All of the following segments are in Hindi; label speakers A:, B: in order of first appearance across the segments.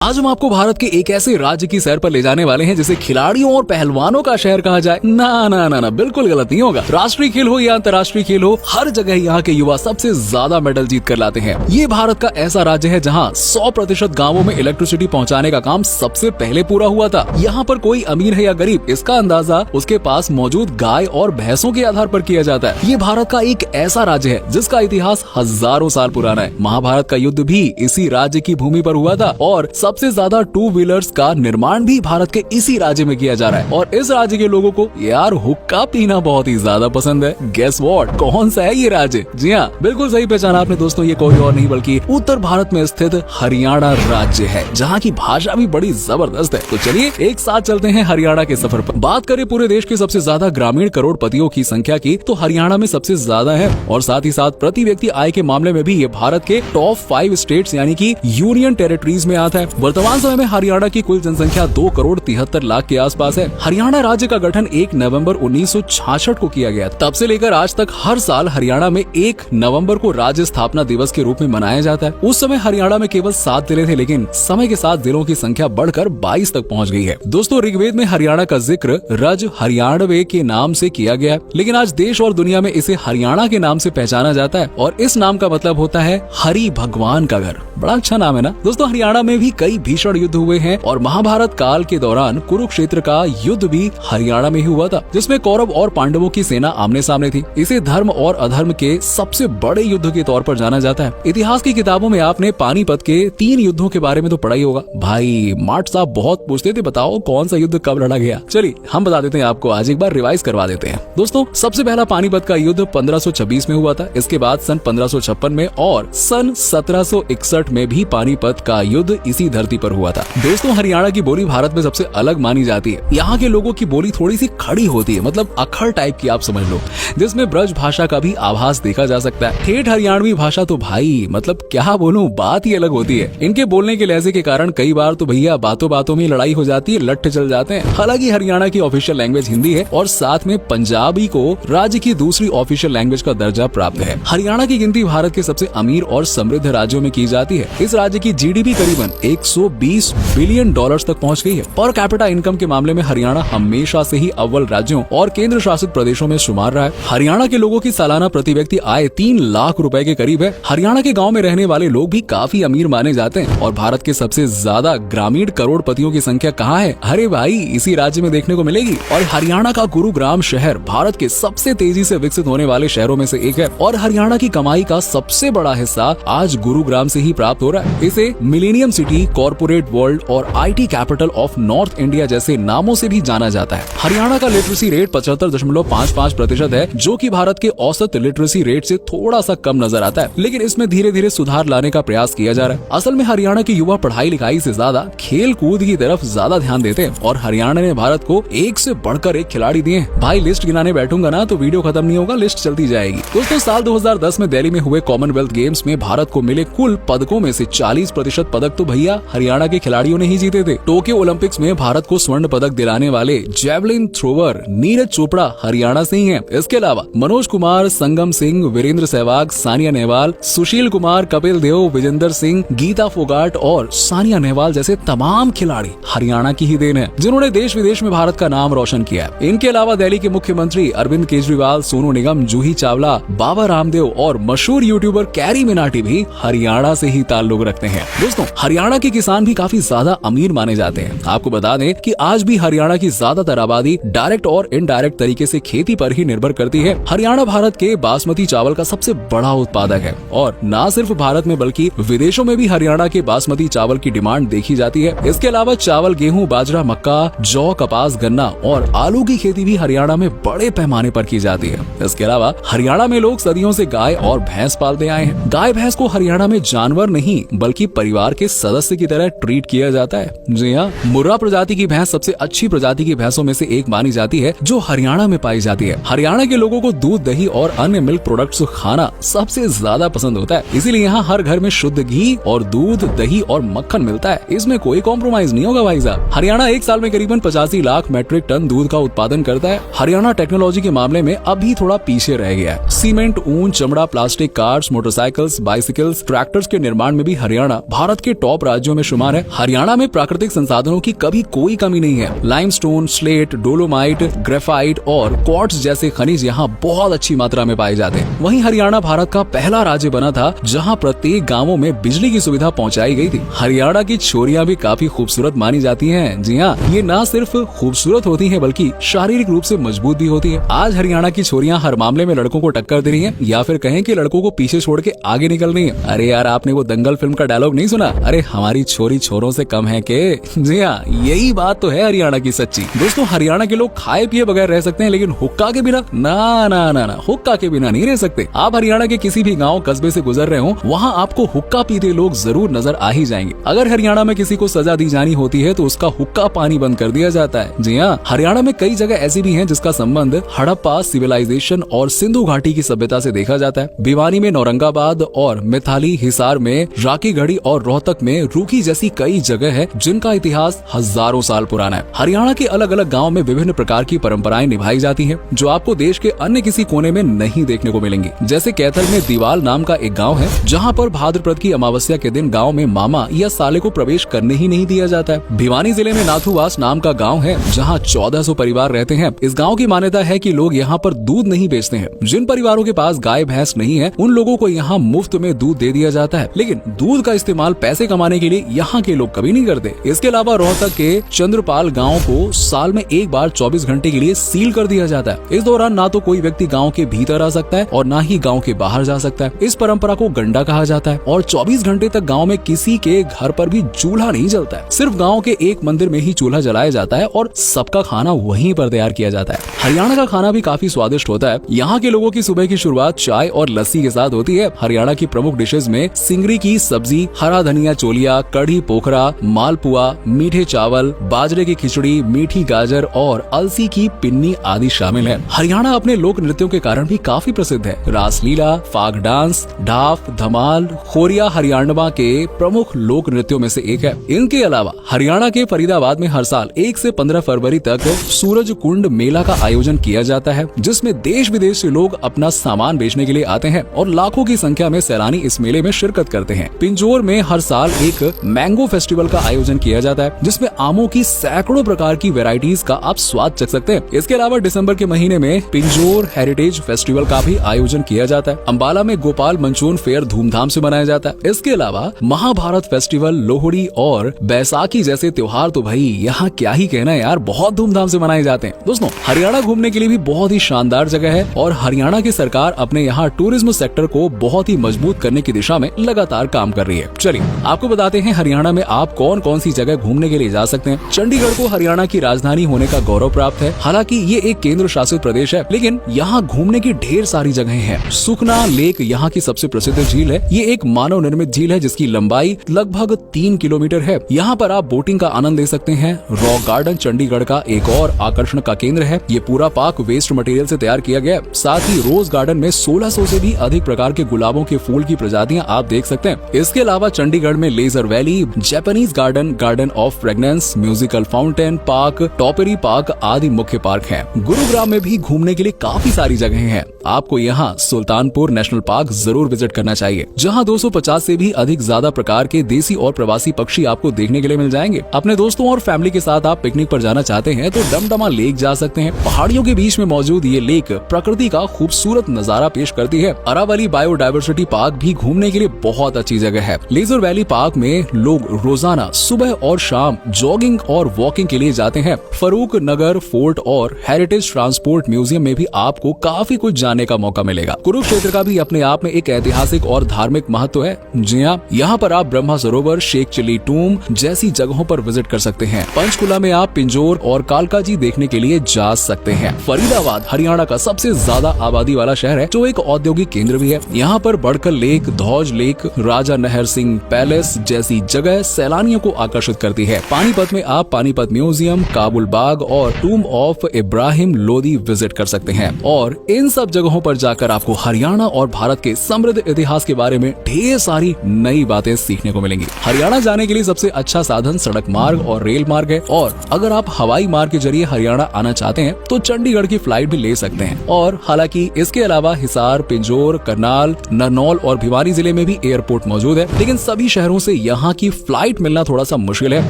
A: आज हम आपको भारत के एक ऐसे राज्य की सैर पर ले जाने वाले हैं जिसे खिलाड़ियों और पहलवानों का शहर कहा जाए। ना ना ना ना, बिल्कुल गलत नहीं होगा। राष्ट्रीय खेल हो या अंतर्राष्ट्रीय खेल हो, हर जगह यहाँ के युवा सबसे ज्यादा मेडल जीत कर लाते हैं। ये भारत का ऐसा राज्य है जहाँ 100% गाँवों में इलेक्ट्रिसिटी पहुँचाने का काम सबसे पहले पूरा हुआ था। यहाँ पर कोई अमीर है या गरीब, इसका अंदाजा उसके पास मौजूद गाय और भैंसों के आधार पर किया जाता है। ये भारत का एक ऐसा राज्य है जिसका इतिहास हजारों साल पुराना है। महाभारत का युद्ध भी इसी राज्य की भूमि पर हुआ था और सबसे ज्यादा 2 व्हीलर्स का निर्माण भी भारत के इसी राज्य में किया जा रहा है। और इस राज्य के लोगों को यार हुक्का पीना बहुत ही ज्यादा पसंद है। गेस व्हाट, कौन सा है ये राज्य? जी हाँ, बिल्कुल सही पहचाना आपने दोस्तों, ये कोई और नहीं बल्कि उत्तर भारत में स्थित हरियाणा राज्य है, जहाँ की भाषा भी बड़ी जबरदस्त है। तो चलिए एक साथ चलते हैं हरियाणा के सफर पर। बात करें पूरे देश के सबसे ज्यादा ग्रामीण करोड़पतियों की संख्या की, तो हरियाणा में सबसे ज्यादा है। और साथ ही साथ प्रति व्यक्ति आय के मामले में भी ये भारत के टॉप 5 स्टेट्स यानी कि यूनियन टेरिटरीज में आता है। वर्तमान समय में हरियाणा की कुल जनसंख्या 2,73,00,000 के आसपास है। हरियाणा राज्य का गठन 1 नवंबर 1966 को किया गया। तब से लेकर आज तक हर साल हरियाणा में 1 नवंबर को राज्य स्थापना दिवस के रूप में मनाया जाता है। उस समय हरियाणा में केवल 7 जिले थे, लेकिन समय के साथ जिलों की संख्या बढ़कर 22 तक पहुंच गई है। दोस्तों, ऋग्वेद में हरियाणा का जिक्र रज हरियाणवे के नाम से किया गया है, लेकिन आज देश और दुनिया में इसे हरियाणा के नाम से पहचाना जाता है। और इस नाम का मतलब होता है हरि भगवान का घर। बड़ा अच्छा नाम है ना दोस्तों। हरियाणा में भी कई भीषण युद्ध हुए हैं और महाभारत काल के दौरान कुरुक्षेत्र का युद्ध भी हरियाणा में ही हुआ था, जिसमें कौरव और पांडवों की सेना आमने सामने थी। इसे धर्म और अधर्म के सबसे बड़े युद्ध के तौर पर जाना जाता है। इतिहास की किताबों में आपने पानीपत के 3 युद्धों के बारे में तो पढ़ा ही होगा। भाई मार्ट साहब बहुत पूछते थे, बताओ कौन सा युद्ध कब लड़ा गया। चलिए हम बता देते हैं आपको, आज एक बार रिवाइज करवा देते हैं। दोस्तों, सबसे पहला पानीपत का युद्ध 1526 में हुआ था। इसके बाद सन 1556 में और सन 1761 में भी पानीपत का युद्ध इसी धरती पर हुआ था। दोस्तों, हरियाणा की बोली भारत में सबसे अलग मानी जाती है। यहाँ के लोगों की बोली थोड़ी सी खड़ी होती है, मतलब अखड़ टाइप की आप समझ लो, जिसमें ब्रज भाषा का भी आभास देखा जा सकता है। ठेठ हरियाणवी भाषा तो भाई मतलब क्या बोलूं, बात ही अलग होती है। इनके बोलने के लहजे के कारण कई बार तो भैया बातों बातों में लड़ाई हो जाती है, लट्ठ चल जाते हैं। हालांकि हरियाणा की ऑफिशियल लैंग्वेज हिंदी है और साथ में पंजाबी को राज्य की दूसरी ऑफिशियल लैंग्वेज का दर्जा प्राप्त है। हरियाणा की गिनती भारत के सबसे अमीर और समृद्ध राज्यों में की जाती है। इस राज्य की जीडीपी करीबन 120 बिलियन डॉलर्स तक पहुंच गई है। पर कैपिटा इनकम के मामले में हरियाणा हमेशा से ही अव्वल राज्यों और केंद्र शासित प्रदेशों में शुमार रहा है। हरियाणा के लोगों की सालाना प्रति व्यक्ति आय 3 लाख रुपए के करीब है। हरियाणा के गाँव में रहने वाले लोग भी काफी अमीर माने जाते हैं। और भारत के सबसे ज्यादा ग्रामीण करोड़पतियों की संख्या कहाँ है? अरे भाई इसी राज्य में देखने को मिलेगी। और हरियाणा का गुरुग्राम शहर भारत के सबसे तेजी से विकसित होने वाले शहरों में से एक है। और हरियाणा की कमाई का सबसे बड़ा हिस्सा आज गुरुग्राम से ही प्राप्त हो रहा है। इसे मिलेनियम सिटी, कॉर्पोरेट वर्ल्ड और IT capital of north India जैसे नामों से भी जाना जाता है। हरियाणा का लिटरेसी रेट 75.55% है, जो कि भारत के औसत लिटरेसी रेट से थोड़ा सा कम नजर आता है, लेकिन इसमें धीरे धीरे सुधार लाने का प्रयास किया जा रहा है। असल में हरियाणा के युवा पढ़ाई लिखाई से ज्यादा खेल कूद की तरफ ज्यादा ध्यान देते हैं और हरियाणा ने भारत को एक से बढ़कर एक खिलाड़ी दिए हैं। भाई लिस्ट गिनाने बैठूंगा ना तो वीडियो खत्म नहीं होगा, लिस्ट चलती जाएगी। दोस्तों, साल 2010 में दिल्ली में हुए कॉमनवेल्थ गेम्स में भारत को मिले कुल पदकों में से 40% पदक तो भैया हरियाणा के खिलाड़ियों ने ही जीते थे। टोक्यो ओलंपिक्स में भारत को स्वर्ण पदक दिलाने वाले जैवलिन थ्रोवर नीरज चोपड़ा हरियाणा से ही हैं। इसके अलावा मनोज कुमार, संगम सिंह, वीरेंद्र सहवाग, सानिया नेहवाल, सुशील कुमार, कपिल देव, विजेंदर सिंह, गीता फोगाट और सानिया नेहवाल जैसे तमाम खिलाड़ी हरियाणा की ही देन है, जिन्होंने देश विदेश में भारत का नाम रोशन किया है। इनके अलावा दिल्ली के मुख्यमंत्री अरविंद केजरीवाल, सोनू निगम, जूही चावला, बाबा रामदेव और मशहूर यूट्यूबर कैरी मिनाटी भी हरियाणा से ही ताल्लुक रखते हैं। दोस्तों, हरियाणा के किसान भी काफी ज्यादा अमीर माने जाते हैं। आपको बता दें कि आज भी हरियाणा की ज्यादातर आबादी डायरेक्ट और इनडायरेक्ट तरीके से खेती पर ही निर्भर करती है। हरियाणा भारत के बासमती चावल का सबसे बड़ा उत्पादक है और न सिर्फ भारत में बल्कि विदेशों में भी हरियाणा के बासमती चावल की डिमांड देखी जाती है। इसके अलावा चावल, गेहूं, बाजरा, मक्का, जौ, कपास, गन्ना और आलू की खेती भी हरियाणा में बड़े पैमाने पर की जाती है। इसके अलावा हरियाणा में लोग सदियों से गाय और भैंस पालते आए हैं। गाय भैंस को हरियाणा में जानवर नहीं बल्कि परिवार के सदस्य की तरह ट्रीट किया जाता है। जी हाँ, मुर्रा प्रजाति की भैंस सबसे अच्छी प्रजाति की भैंसों में से एक मानी जाती है, जो हरियाणा में पाई जाती है। हरियाणा के लोगों को दूध, दही और अन्य मिल्क प्रोडक्ट्स खाना सबसे ज्यादा पसंद होता है। इसीलिए यहाँ हर घर में शुद्ध घी और दूध, दही और मक्खन मिलता है। इसमें कोई कॉम्प्रोमाइज नहीं होगा भाई साहब। हरियाणा एक साल में करीबन 85 लाख मेट्रिक टन दूध का उत्पादन करता है। हरियाणा टेक्नोलॉजी के मामले में अभी थोड़ा पीछे रह गया है। सीमेंट, ऊन, चमड़ा, plastic, cars, motorcycles, bicycles, tractors के निर्माण में भी हरियाणा भारत के टॉप राज्यों राज्यों में शुमार है। हरियाणा में प्राकृतिक संसाधनों की कभी कोई कमी नहीं है। लाइमस्टोन, स्लेट, डोलोमाइट, ग्रेफाइट और क्वार्ट्ज जैसे खनिज यहाँ बहुत अच्छी मात्रा में पाए जाते हैं। वहीं हरियाणा भारत का पहला राज्य बना था जहाँ प्रत्येक गाँवों में बिजली की सुविधा पहुँचाई गई थी। हरियाणा की छोरियां भी काफी खूबसूरत मानी जाती हैं। जी हाँ, ये न सिर्फ खूबसूरत होती हैं बल्कि शारीरिक रूप से मजबूत भी होती है। आज हरियाणा की छोरियां हर मामले में लड़कों को टक्कर दे रही हैं, या फिर कहें कि लड़कों को पीछे छोड़ के आगे निकल रही हैं। अरे यार, आपने वो दंगल फिल्म का डायलॉग नहीं सुना? अरे हमारी छोरी छोरों से कम है के? जी हाँ, यही बात तो है हरियाणा की सच्ची। दोस्तों, हरियाणा के लोग खाए पिए बगैर रह सकते हैं, लेकिन हुक्का के बिना ना ना ना ना, हुक्का के बिना नहीं रह सकते। आप हरियाणा के किसी भी गाँव कस्बे से गुजर रहे हो, वहाँ आपको हुक्का पीते लोग जरूर नजर आ ही जाएंगे। अगर हरियाणा में किसी को सजा दी जानी होती है तो उसका हुक्का पानी बंद कर दिया जाता है। जी हाँ, हरियाणा में कई जगह ऐसी भी हैं जिसका संबंध हड़प्पा सिविलाइजेशन और सिंधु घाटी की सभ्यता से देखा जाता है। भिवानी में औरंगाबाद और मिथाली, हिसार में राकीगढ़ी और रोहतक में रूखी जैसी कई जगह है जिनका इतिहास हजारों साल पुराना है। हरियाणा के अलग अलग गाँव में विभिन्न प्रकार की परंपराएं निभाई जाती है जो आपको देश के अन्य किसी कोने में नहीं देखने को मिलेंगी। जैसे कैथल में दीवाल नाम का एक गाँव है जहाँ पर भाद्रपद की अमावस्या के दिन गाँव में मामा या साले को प्रवेश करने ही नहीं दिया जाता है। भिवानी जिले में नाथुवास नाम का गांव है जहां 1400 परिवार रहते हैं। इस गांव की मान्यता है कि लोग यहां पर दूध नहीं बेचते हैं। जिन परिवारों के पास गाय भैंस नहीं है उन लोगों को यहां मुफ्त में दूध दे दिया जाता है, लेकिन दूध का इस्तेमाल पैसे कमाने के लिए यहाँ के लोग कभी नहीं करते। इसके अलावा रोहतक के चंद्रपाल गाँव को साल में एक बार 24 घंटे के लिए सील कर दिया जाता है। इस दौरान ना तो कोई व्यक्ति गाँव के भीतर आ सकता है और न ही गाँव के बाहर जा सकता है। इस परंपरा को गंडा कहा जाता है और 24 घंटे तक गाँव में किसी के घर पर भी चूल्हा नहीं जलता है। सिर्फ गांव के एक मंदिर में ही चूल्हा जलाया जाता है और सबका खाना वहीं पर तैयार किया जाता है। हरियाणा का खाना भी काफी स्वादिष्ट होता है। यहाँ के लोगों की सुबह की शुरुआत चाय और लस्सी के साथ होती है। हरियाणा की प्रमुख डिशेज में सिंगरी की सब्जी, हरा धनिया चोलिया, कढ़ी पोखरा, मालपुआ, मीठे चावल, बाजरे की खिचड़ी, मीठी गाजर और अलसी की पिन्नी आदि शामिल है। हरियाणा अपने लोक नृत्यों के कारण भी काफी प्रसिद्ध है। रासलीला, फाग डांस, ढाफ, धमाल, खोरिया हरियाणा के प्रमुख लोक नृत्यों में से एक है। इनके अलावा हरियाणा के फरीदाबाद में हर साल 1 से 15 फरवरी तक सूरज कुंड मेला का आयोजन किया जाता है, जिसमें देश विदेश से लोग अपना सामान बेचने के लिए आते हैं और लाखों की संख्या में सैलानी इस मेले में शिरकत करते हैं। पिंजौर में हर साल एक मैंगो फेस्टिवल का आयोजन किया जाता है, जिसमें आमों की सैकड़ों प्रकार की वेराइटीज का आप स्वाद चख सकते हैं। इसके अलावा दिसंबर के महीने में पिंजौर हेरिटेज फेस्टिवल का भी आयोजन किया जाता है। अम्बाला में गोपाल मंचून फेयर धूमधाम से मनाया जाता है। इसके अलावा महाभारत फेस्टिवल, लोहड़ी और बैसाखी जैसे त्योहार तो भाई यहाँ क्या ही कहना है यार, बहुत धूमधाम से मनाए जाते हैं। दोस्तों, हरियाणा घूमने के लिए भी बहुत ही शानदार जगह है और हरियाणा की सरकार अपने यहाँ टूरिज्म सेक्टर को बहुत ही मजबूत करने की दिशा में लगातार काम कर रही है। चलिए आपको बताते हैं हरियाणा में आप कौन कौन सी जगह घूमने के लिए जा सकते हैं। चंडीगढ़ को हरियाणा की राजधानी होने का गौरव प्राप्त है। हालांकि ये एक केंद्र शासित प्रदेश है, लेकिन यहाँ घूमने की ढेर सारी जगहें हैं। सुखना लेक यहाँ की सबसे प्रसिद्ध झील है। ये एक मानव निर्मित झील है जिसकी लंबाई लगभग 3 किलोमीटर है। यहाँ पर आप बोटिंग का आनंद ले सकते हैं। रॉक गार्डन चंडीगढ़ का एक और आकर्षण का केंद्र है। ये पूरा पार्क वेस्ट मटेरियल से तैयार किया गया है। साथ ही रोज गार्डन में 1600 से भी अधिक प्रकार के गुलाबों के फूल की प्रजातियां आप देख सकते हैं। इसके अलावा चंडीगढ़ में laser valley, Japanese garden, garden of fragrance, musical fountain park, topiary park आदि मुख्य पार्क हैं। गुरुग्राम में भी घूमने के लिए काफी सारी जगहें हैं। आपको यहाँ सुल्तानपुर नेशनल पार्क जरूर विजिट करना चाहिए, जहाँ 250 से भी अधिक ज्यादा प्रकार के देसी और प्रवासी पक्षी आपको देखने के लिए मिल जाएंगे। अपने दोस्तों और फैमिली के साथ आप पिकनिक पर जाना चाहते हैं तो डमडमा लेक जा सकते हैं। पहाड़ियों के बीच में मौजूद ये लेक प्रकृति का खूबसूरत नजारा पेश करती है। अरावली बायोडायवर्सिटी पार्क भी घूमने के लिए बहुत अच्छी जगह है। लेजर वैली पार्क में लोग रोजाना सुबह और शाम जॉगिंग और वॉकिंग के लिए जाते हैं। फरूक नगर फोर्ट और हेरिटेज ट्रांसपोर्ट म्यूजियम में भी आपको काफी कुछ जानने का मौका मिलेगा। कुरुक्षेत्र का भी अपने आप में एक ऐतिहासिक और धार्मिक महत्व है। जी हाँ, यहाँ पर आप ब्रह्मा सरोवर, शेख चिली टूम जैसी जगहों पर विजिट कर सकते हैं। पंचकुला में आप पिंजौर और कालका जी देखने के लिए जा सकते हैं। फरीदाबाद हरियाणा का सबसे ज्यादा आबादी वाला शहर है, जो एक औद्योगिक केंद्र भी है। यहाँ पर बड़कल लेक, धौज लेक, राजा नहर सिंह पैलेस जैसी जगह सैलानियों को आकर्षित करती है। पानीपत में आप पानीपत म्यूजियम, काबुल बाग और टूम ऑफ इब्राहिम लोदी विजिट कर सकते हैं। और इन सब जगहों पर जाकर आपको हरियाणा और भारत के समृद्ध इतिहास के बारे में ढेर सारी नई बातें सीखने को मिलेंगी। हरियाणा जाने के लिए सबसे अच्छा साधन सड़क मार्ग और रेल मार्ग है, और अगर आप हवाई मार्ग के जरिए हरियाणा आना चाहते हैं तो चंडीगढ़ की फ्लाइट भी ले सकते हैं। और हालांकि इसके अलावा हिसार, पिंजौर, करनाल, नरनौल और भिवानी जिले में भी एयरपोर्ट मौजूद है, लेकिन सभी शहरों से यहाँ यहाँ की फ्लाइट मिलना थोड़ा सा मुश्किल है।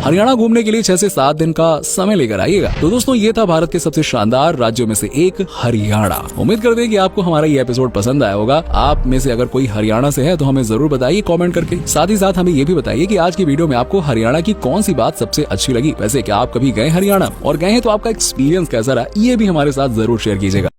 A: हरियाणा घूमने के लिए 6 से 7 दिन का समय लेकर आइएगा। तो दोस्तों ये था भारत के सबसे शानदार राज्यों में से एक हरियाणा। उम्मीद करते हैं कि आपको हमारा ये एपिसोड पसंद आया होगा। आप में से अगर कोई हरियाणा से है तो हमें जरूर बताइए कमेंट करके। साथ ही साथ हमें ये भी बताइए कि आज की वीडियो में आपको हरियाणा की कौन सी बात सबसे अच्छी लगी। वैसे क्या आप कभी गए हरियाणा, और गए हैं तो आपका एक्सपीरियंस कैसा रहा, ये भी हमारे साथ जरूर शेयर कीजिएगा।